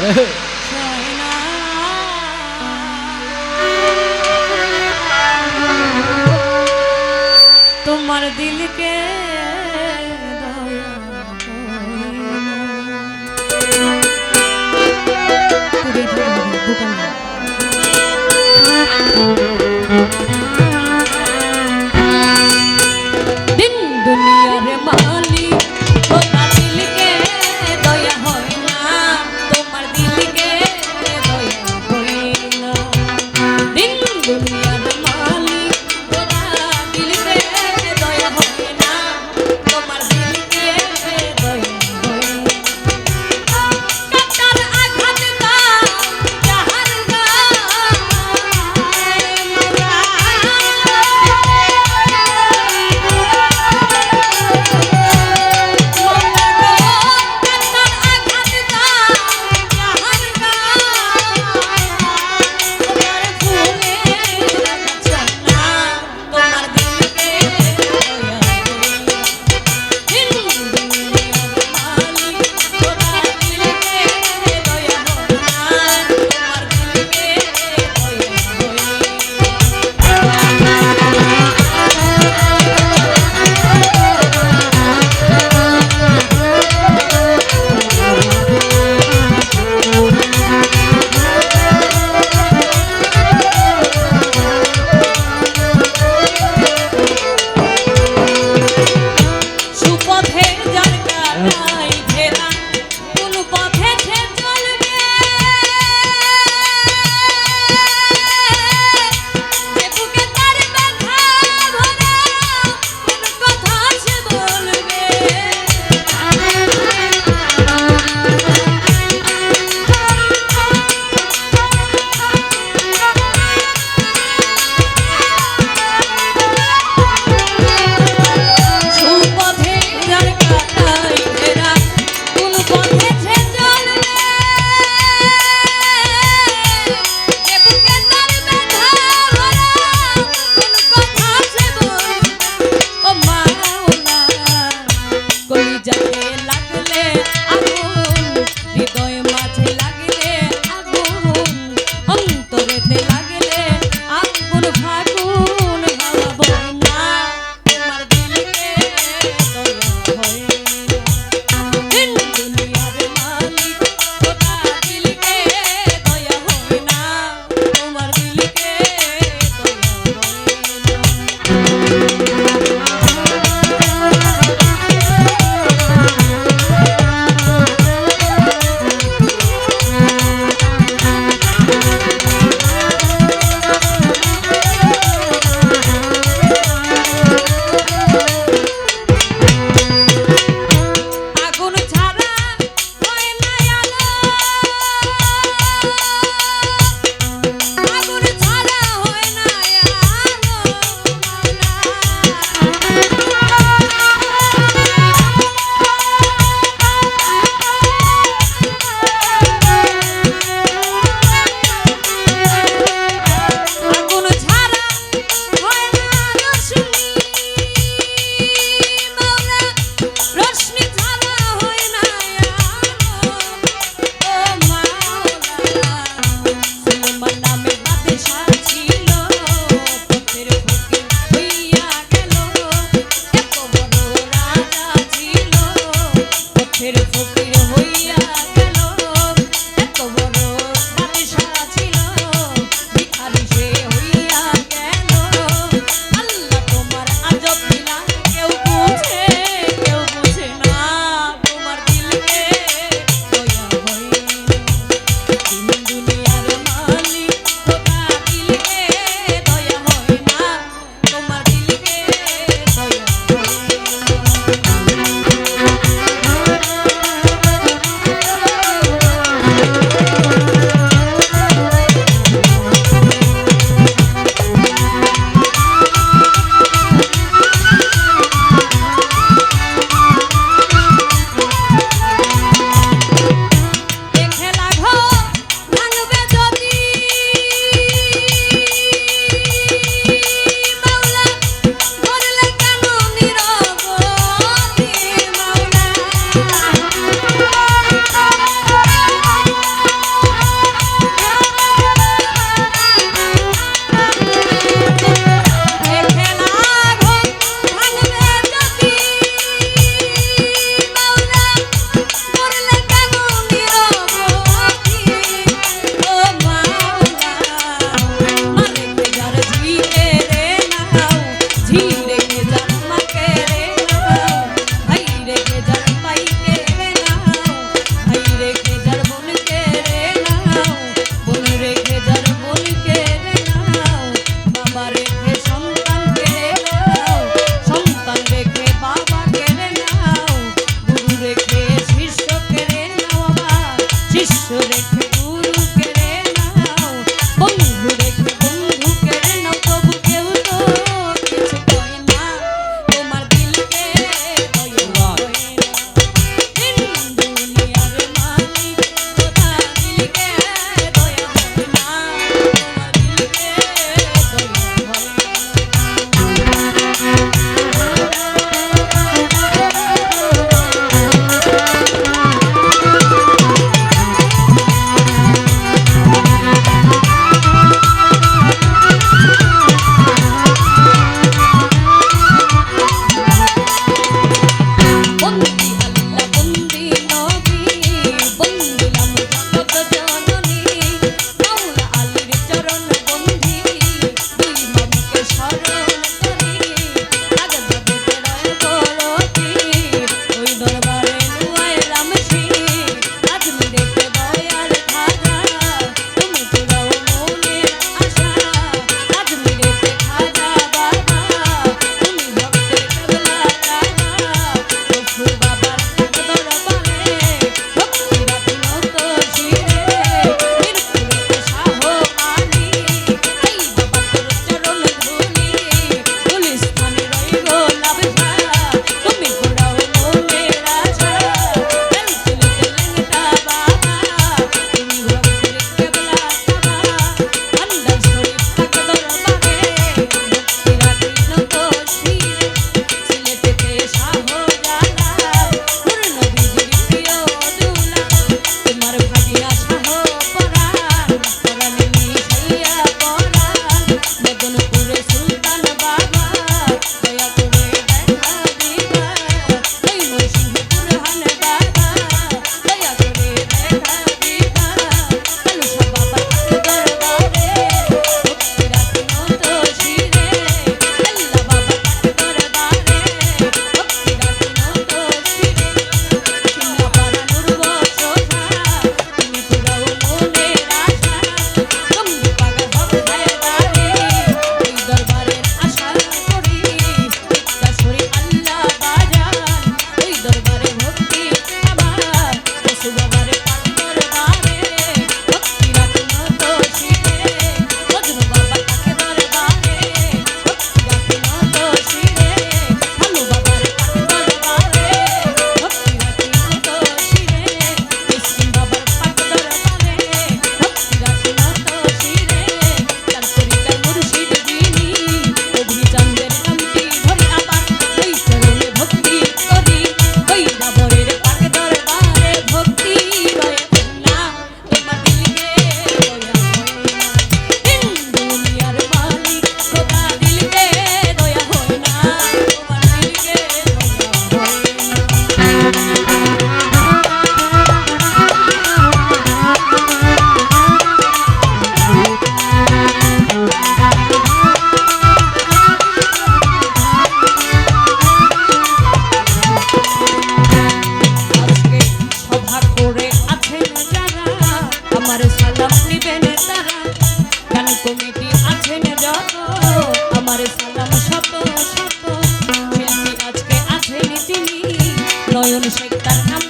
রে তোমার দিলকে दिन दुनिया रे मालिक खोदा दिल के दया होय ना তোমার दिल के दया होय ना दिन दुनिया रे मालिक खोदा दिल के दया होय ना তোমার दिल के दया होय কাটার আঘাত দাও জাহার সুপথে যার কাটাই ঘেরা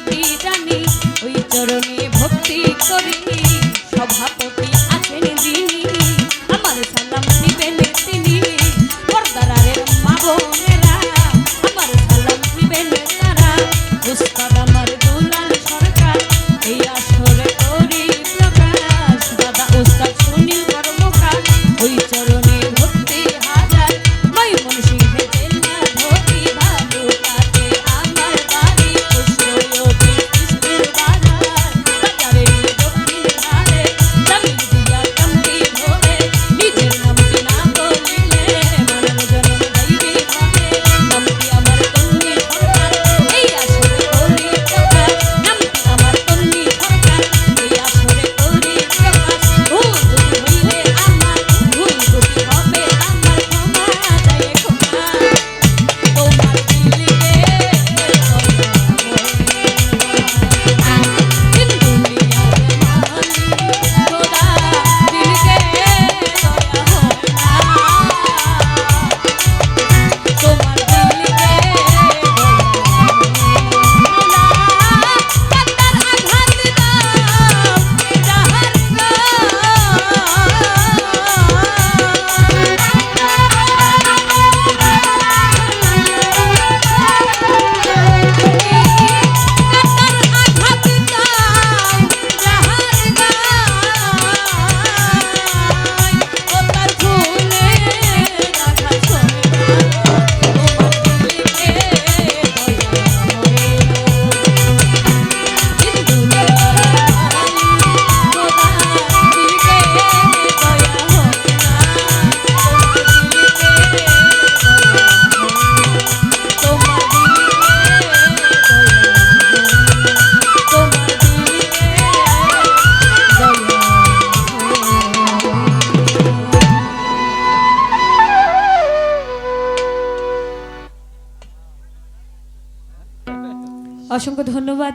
নামটি জানি ওই চরণে ভক্তি করি সভাপতি আছেন যিনি আমার সালাম দিবেন তিনি পর্দারের মা বোনেরা আমার সালাম দিবেন তারা উস্তাদ আমার দুলাল সরকার এই আসরে করি প্রকাশ দাদা উস্তাদ সুনীল কর্মকার ওই চরণে ভক্তি হাজার ময়মন সিংহে জেলা ধরি ভালুকাতে আমার বাড়ি কুশলয়তি কৃষ্ণের বাজার বাজারে দক্ষিণ ধারে জমিন দিয়া কামটি ধরে নিজের নামটি না বলিলে মানব জনম যাইবে ভাবে নামটি আমার তন্নি সরকার এই আসরে করি প্রকাশ নামটি আমার তন্নি সরকার এই আসরে করি প্রকাশ ভুল যদি হইলে আমার ভুল যদি হবে আমার ক্ষমা যায় ক্ষমা তোমার দিলিকে দিন দুনিয়ার মালি খোদা দিলকে দয়া হয় না তোমার দিলকে কান্নার আঘাত দাও যাহার অসংখ্য ধন্যবাদ।